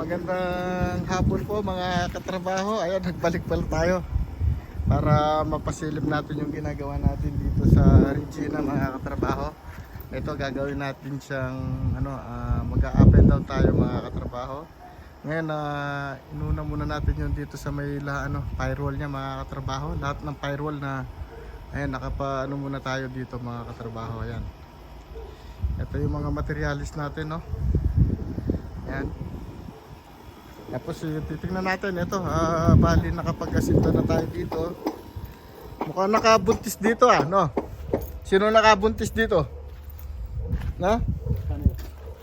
Magandang hapon po mga katrabaho. Ayan, nagbalik pala tayo para mapasilip natin yung ginagawa natin dito sa Regina mga katrabaho. Ito gagawin natin siyang mag-up and down tayo mga katrabaho. Ngayon inuna muna natin yung dito sa may firewall niya mga katrabaho. Lahat ng firewall na ayan, muna tayo dito mga katrabaho. Ayan. Ito yung mga materialis natin, no. Ayan. Tapos titingnan natin ito, bali nakapag-asinta na tayo dito. Mukhang nakabuntis dito no? Sino nakabuntis dito? Na?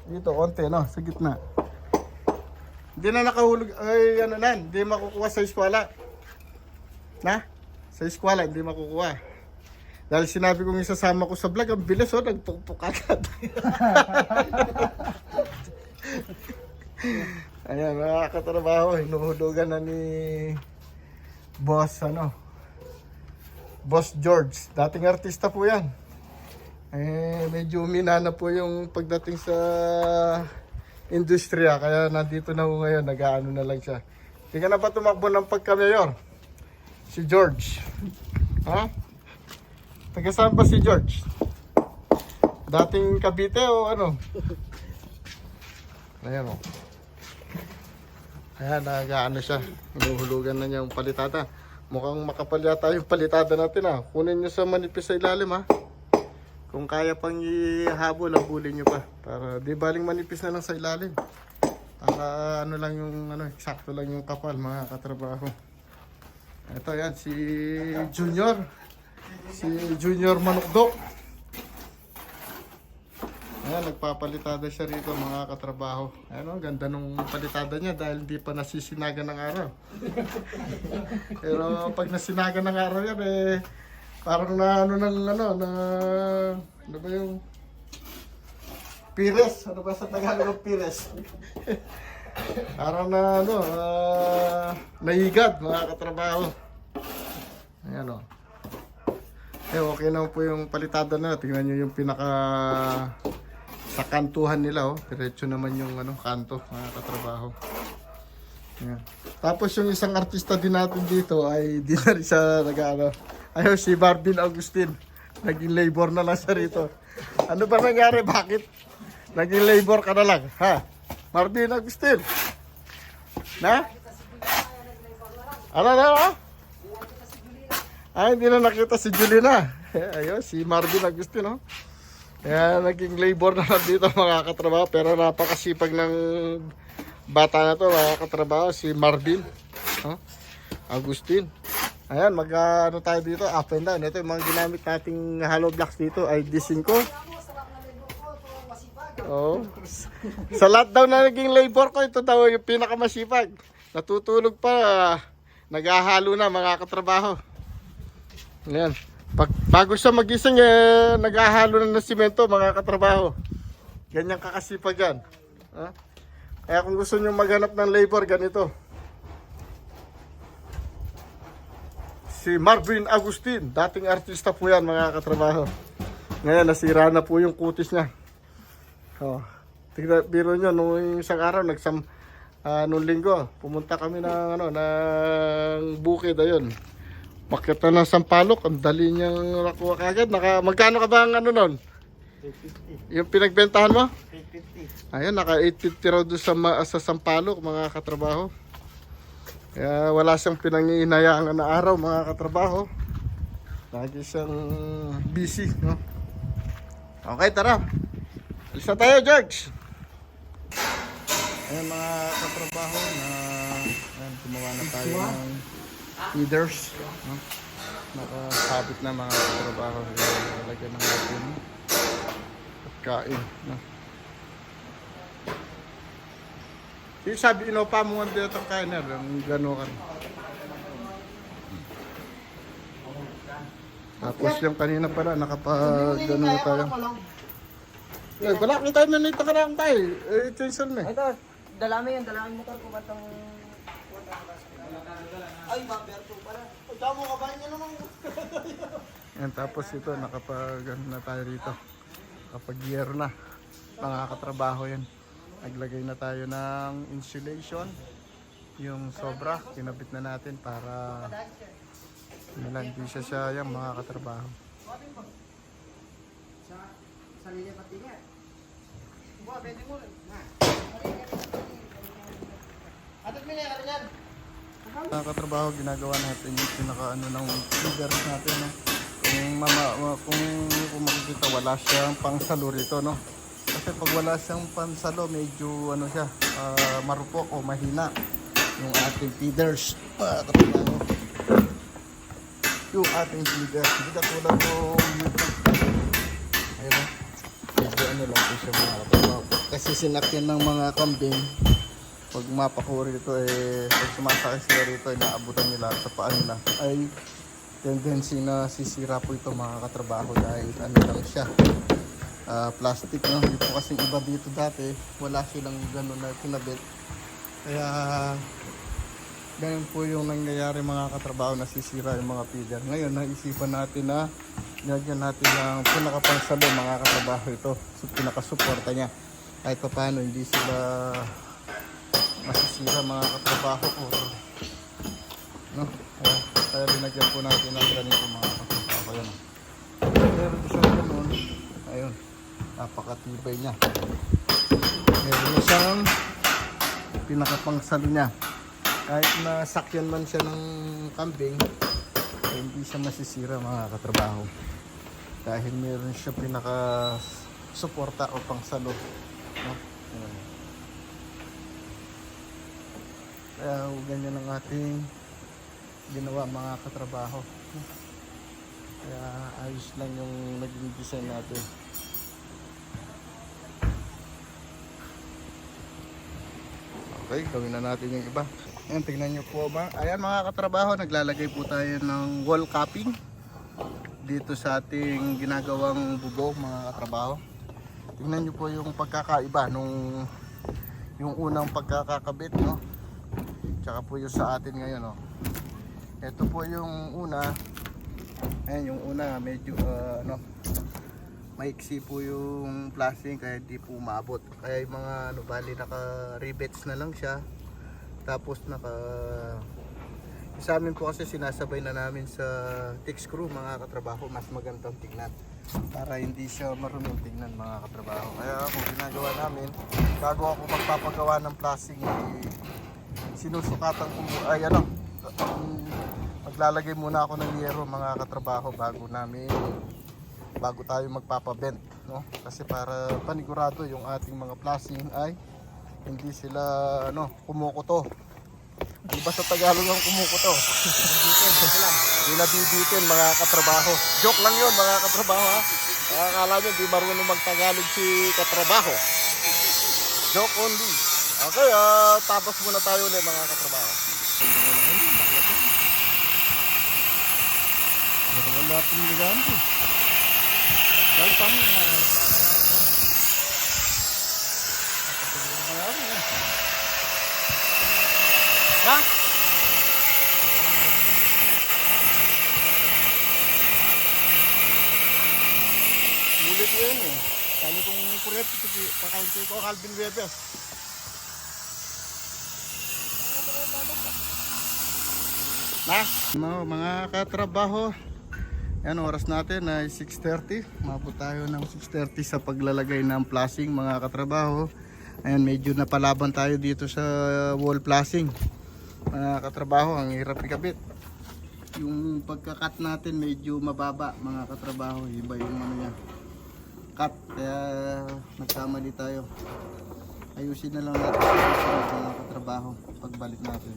Dito, konti no? Sa gitna. Hindi na nakahulog, ay hindi makukuha sa eskwela. Na? Sa eskwela, hindi makukuha. Dahil sinabi kong isasama ko sa vlog, ang bilis nagpukpuk agad. Ayan mga katrabaho, hinuhulugan na ni Boss Boss George. Dating artista po yan. Medyo umina na po yung pagdating sa industriya. Kaya nandito na po ngayon, nag-aano na lang siya. Hindi ka na ba tumakbo ng pagka-mayor? Si George. Ha? Taga saan ba si George? Dating Cavite o ano? Ayan o. Ayan, nag-ano siya. Hinuhulugan na niya yung palitada. Mukhang makapal yata yung palitada natin Kunin nyo sa manipis sa ilalim Kung kaya pang ihabol, habulin nyo pa. Para di baling manipis na lang sa ilalim. Para lang yung eksakto lang yung kapal mga katrabaho. Ito yan, si Junior. Si Junior Manukdok. Ayan, nagpapalitada siya rito mga katrabaho. Ayan ganda nung palitada niya dahil hindi pa nasisinaga ng araw. Pero pag nasinaga ng araw yan parang na ano ba yung pires? Ano ba sa Tagalog ng pires? Parang nahigad mga katrabaho. Ayan okay na po yung palitada na. Tingnan nyo yung sa kantuhan nila diretso naman yung kanto mga katrabaho. Ayan. Tapos yung isang artista din natin dito ay di na rin siya si Marvin Agustin. Naging labor na lang siya rito. Ano ba nangyari? Bakit naging labor ka na lang? Ha? Marvin Agustin? Na? Ano? Ay, hindi na nakita si Julina. Ayun, si Marvin Agustin Kaya naging labor na dito mga katrabaho. Pero napakasipag ng bata na to mga katrabaho. Si Marvin Agustin. Ayan, tayo dito, up and down. Ito yung mga ginamit nating hollow blocks dito ay D5. Sa lahat daw na naging labor ko, ito daw yung pinakamasipag. Natutulog pa, naghahalo na mga katrabaho. Ayan. Bago siya magising, naghahalo na ng simento mga katrabaho. Ganyan kakasipag yan. Kaya kung gusto nyo maghanap ng labor, ganito. Si Marvin Agustin, dating artista po yan mga katrabaho. Ngayon, nasira na po yung kutis niya. Biro nyo, nung isang araw, nung linggo, pumunta kami ng bukid, ayun. Bakit na ng Sampalok, ang dali niyang nakuha kagad. Magkano ka ba ang nun? 850. Yung pinagbentahan mo? 850. Ayun, naka 850 raw doon sa Sampalok mga katrabaho. Kaya wala siyang pinanghihinayaan na araw mga katrabaho. Lagi siyang busy, Okay, tara. Alis na tayo, George. Ayan mga katrabaho gumawa na tayo ng feeders. Nakasabit na mga katrabaho. Lagyan ng natin at kain. Yung sabi, pa mo ang dito ang kain ang gano'n. Tapos yung kanina pala, nakapag-gano'n na tayo. Balaki tayo na nito ka lang tayo. Tinsel na Ito, dalami motor ko ba itong... Ay, Mamberto pala. Damo ka ba niya naman? Yan, tapos ito, nakapag na tayo rito. Kapag year na. Nakakatrabaho yan. Naglagay na tayo ng insulation. Yung sobra, kinabit na natin para hindi siya sayang mga katrabaho. Sa linya pati nga. Buwa, pwede mo rin. Atot mo niya, kariyan. Mga katrabaho, ginagawa natin yung pinaka-ano ng feeders natin. No? Kung makikita, wala siyang pangsalo rito. No? Kasi pag wala siyang pangsalo, medyo ano siya, marupok o mahina yung ating feeders. Mga katrabaho. Yung ating feeders. Hindi katulad ng YouTube. Ayun. Medyo ano lang po siya mga katrabaho. Kasi sinakyan ng mga kambing. Pag mapako rito pag sumasakay sila rito naabutan nila sa paa nila ay tendency na sisira po ito mga katrabaho dahil ano lang siya plastic, no? Hindi po kasing iba dito dati, wala silang gano'n na kinabit, kaya ganun po yung nangyayari mga katrabaho, nasisira yung mga feeder. Ngayon naisipan natin na nilagyan natin ng pinakapangsalo mga katrabaho ito, so pinakasuporta niya kahit pa paano hindi sila masisira mga katrabaho or no? Kaya linagyan po natin ng ganito mga katrabaho. Ayan. Meron din siyang ganun. Ayun. Napakatibay niya. Meron na siyang pinakapangsalo niya. Kahit na sakyan man siya ng kambing, ay hindi siya masisira mga katrabaho. Dahil meron siya pinaka-suporta o pangsalo. No? Ayan. Kaya ganyan ang ating ginawa mga katrabaho. Kaya ayos lang yung naging design natin. Okay, gawin na natin yung iba. Ayan, tingnan nyo po ba. Ayan mga katrabaho, naglalagay po tayo ng wall capping dito sa ating ginagawang bubong mga katrabaho. Tingnan nyo po yung pagkakaiba nung yung unang pagkakakabit, no? Tsaka po yung sa atin ngayon, no? Ito po yung una. Ayan yung una, medyo maiksi po yung plastic kaya di po umabot. Kaya yung mga bali naka rivets na lang siya. Tapos sa amin po kasi sinasabay na namin sa thick screw mga katrabaho, mas magandang tignan para hindi siya maruming tignan mga katrabaho. Kaya kung ginagawa namin, bago ako magpapagawa ng plastic, sinusukatan ko maglalagay muna ako ng yero mga katrabaho bago tayo magpapabent, no? Kasi para panigurado yung ating mga plastic ay hindi sila kumukuto. Di ba sa Tagalog ang kumukuto? Hindi nabibitin mga katrabaho. Joke lang yun mga katrabaho, ha? Akala nyo di marunong magtagalog si katrabaho. Joke only. Okay, tapos muna tayo ulit mga katrabaho. Meron natin ligaan po. Kalpang ha? Mulit ko yun eh. Kali kong kuryente, pakain ko Calvin Webes. Na? Mga katrabaho, yan, oras natin ay 6:30. Mabot tayo ng 6:30 sa paglalagay ng flashing mga katrabaho. Ayan, medyo napalaban tayo dito sa wall flashing mga katrabaho, ang hirap ikabit. Yung pagka-cut natin medyo mababa mga katrabaho, iba yung niya cut, kaya nagkamali tayo. Ayusin na lang natin mga katrabaho pagbalik natin.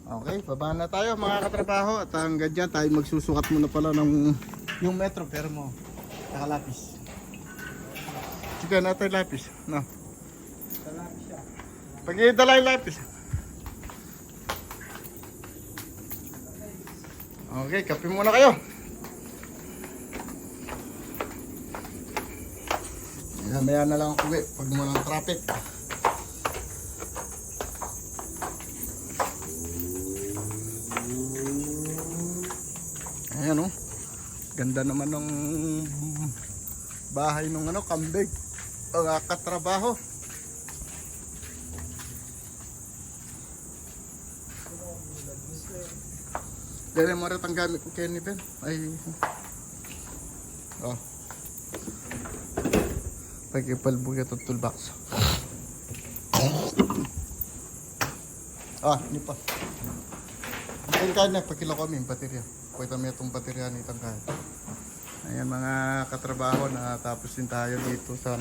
Okay, baba na tayo mga katrabaho at hanggang dyan tayo magsusukat muna pala ng yung metro pero mo nakalapis. Sige natin lapis, no? Lapis siya. Pag-idala yung lapis. Okay, kape muna kayo. Mamaya na lang ako uwi pag walang traffic. Ayan o. Ganda naman ng bahay ng kambing. Katrabaho. Dali mo rin ang gamit ko kay ni Ben. Ay. Oh. Pagkipalbog ito toolbox. Ah, ini pa. Ayun kaya na, pagkilo kami yung baterya. Pwede mo itong baterya nitang kaya. Ayan mga katrabaho, natapos din tayo dito sa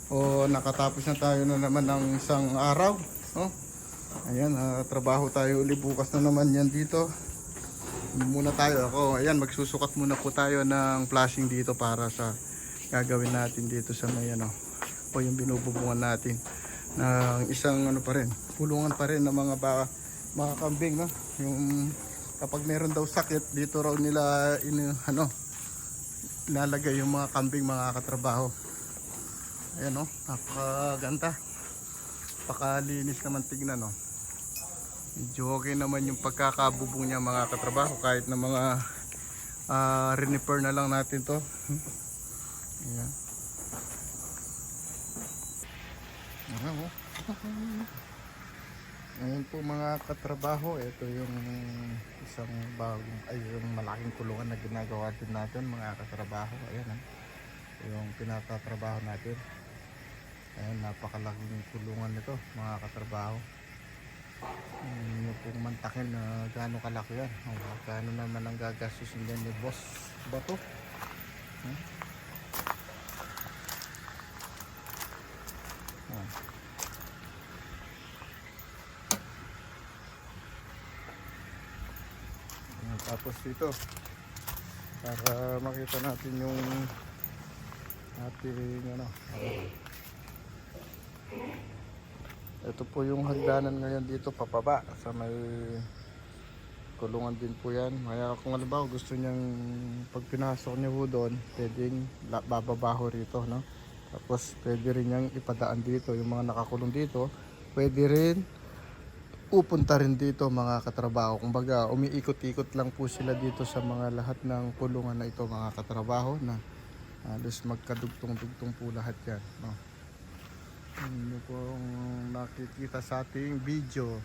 o nakatapos na tayo na naman ng isang araw. Oh. Ayan, trabaho tayo uli bukas na naman yan dito. Muna tayo ako, ayan magsusukat muna po tayo ng flashing dito para sa gagawin natin dito sa may ano o yung binububungan natin ng isang ano pa rin, pulungan pa rin ng mga kambing, no? Yung kapag meron daw sakit dito raw nila ilalagay yung mga kambing, mga katrabaho. Ayan, no? Napakaganda, napakalinis naman tignan, no? Medyo okay naman yung pagkakabubong niya mga katrabaho, kahit na mga renifer na lang natin to. Ayan. Ayan po mga katrabaho, ito yung isang bagong yung malaking kulungan na ginagawa din natin mga katrabaho. Ayan, yung pinatatrabaho natin. Ayan, napakalaking kulungan nito mga katrabaho. Yung pong mantakin na gaano kalaki yan, gaano naman ang gagastusin yan ni Boss Bato. Tapos dito para makita natin yung ating ito po yung hagdanan ngayon dito papaba sa may kulungan din po yan. Kaya kung halimbawa gusto niyang pag pinasok niya po doon, pwedeng bababaho rito, no? Tapos pwede rin niyang ipadaan dito yung mga nakakulong dito, pwede rin pupunta rin dito mga katrabaho. Kumbaga umiikot-ikot lang po sila dito sa mga lahat ng kulungan na ito mga katrabaho, na halos magkadugtong-dugtong po lahat yan, no? Ano pong nakikita sa ating video.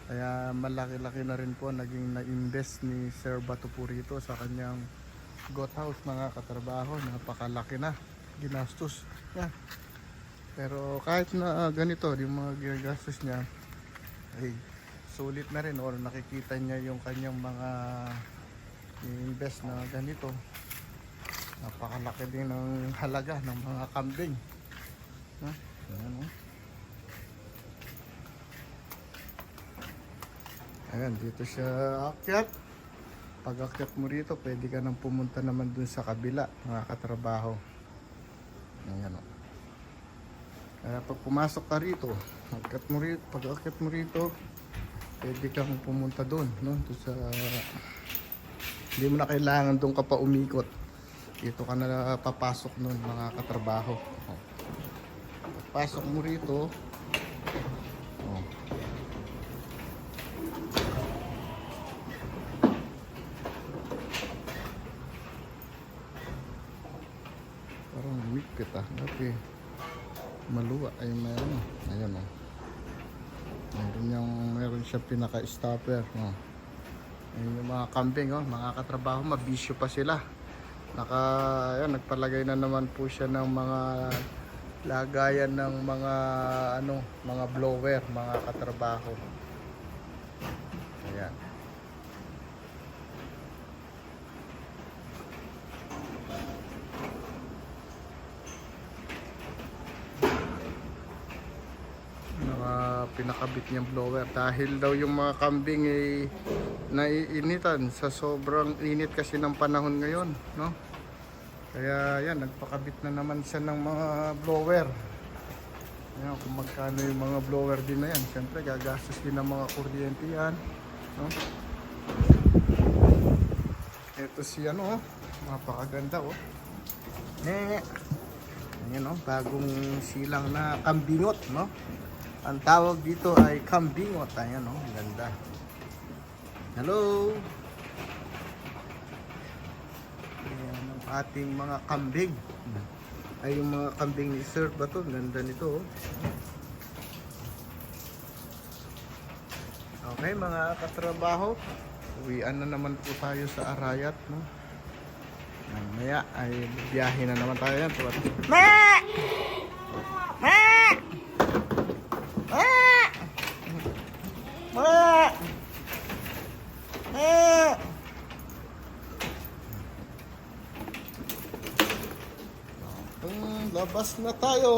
Kaya malaki-laki na rin po naging na-invest ni Sir Bato po rito sa kanyang goat house mga katrabaho. Napakalaki na ginastos niya. Pero kahit na ganito yung mga ginagastos niya, ay sulit na rin, or nakikita niya yung kanyang mga invest na ganito. Napakalaki din ng halaga ng mga kambing. Ayan, ayan, dito siya akyat. Pag akyat mo rito, pwede ka nang pumunta naman dun sa kabila mga katrabaho. Ayan, kaya pag pumasok ka rito, pag akyat mo rito, pwede kang pumunta dun, no? Doon sa hindi mo na kailangan doon ka pa umikot. Dito ka na papasok nun mga katrabaho. Pasok mo rito, parang mikit okay. Maluwa ay meron. Ayan, meron siya pinaka-stopper, ayun yung mga kambing, mga katrabaho, mabisyo pa sila. Nagpalagay na naman po siya ng mga lagayan ng mga mga blower mga katrabaho. Ayan. Pinakabit niyang blower dahil daw yung mga kambing ay naiinitan sa sobrang init kasi ng panahon ngayon, no? Kaya yan, nagpakabit na naman siya ng mga blower. Ayan, kung magkano yung mga blower din na yan, siyempre gagastos din ng mga kuryente yan, no? Ito si napakaganda, ayan, bagong silang na kambingot, no? Ang tawag dito ay kambingot. Ayan, ganda. Hello. Ayan ang ating mga kambing. Ay yung mga kambing ni Sir Bato. Ganda nito. Okay mga katrabaho, uwian na naman po tayo sa Arayat, no? Mamaya ay biyahe na naman tayo yan. Ma! Ma! Ma! Ma! Ma! Labas na tayo.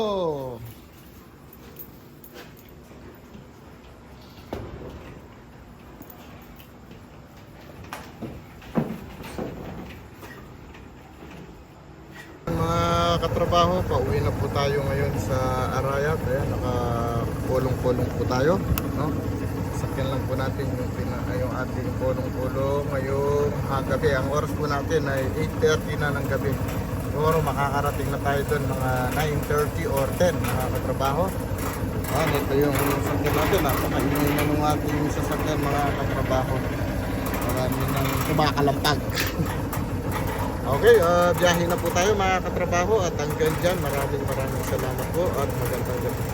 Mga katrabaho, pauwi na po tayo ngayon sa Arayat. Ayan, nakakulong-kulong po tayo, no? Sakyan lang po natin yung ating kulong-kulong ngayong gabi. Ang oras po natin ay 8:30 na ng gabi. Siguro makakarating na tayo doon mga 9:30 or 10, mga katrabaho. Ito yung sasakyan natin. Napakaingay na ng ating sasakyan, mga katrabaho. Marami nang kumakalampag. Okay, biyahe na po tayo mga katrabaho at hanggang dyan maraming salamat po at magandang gabi.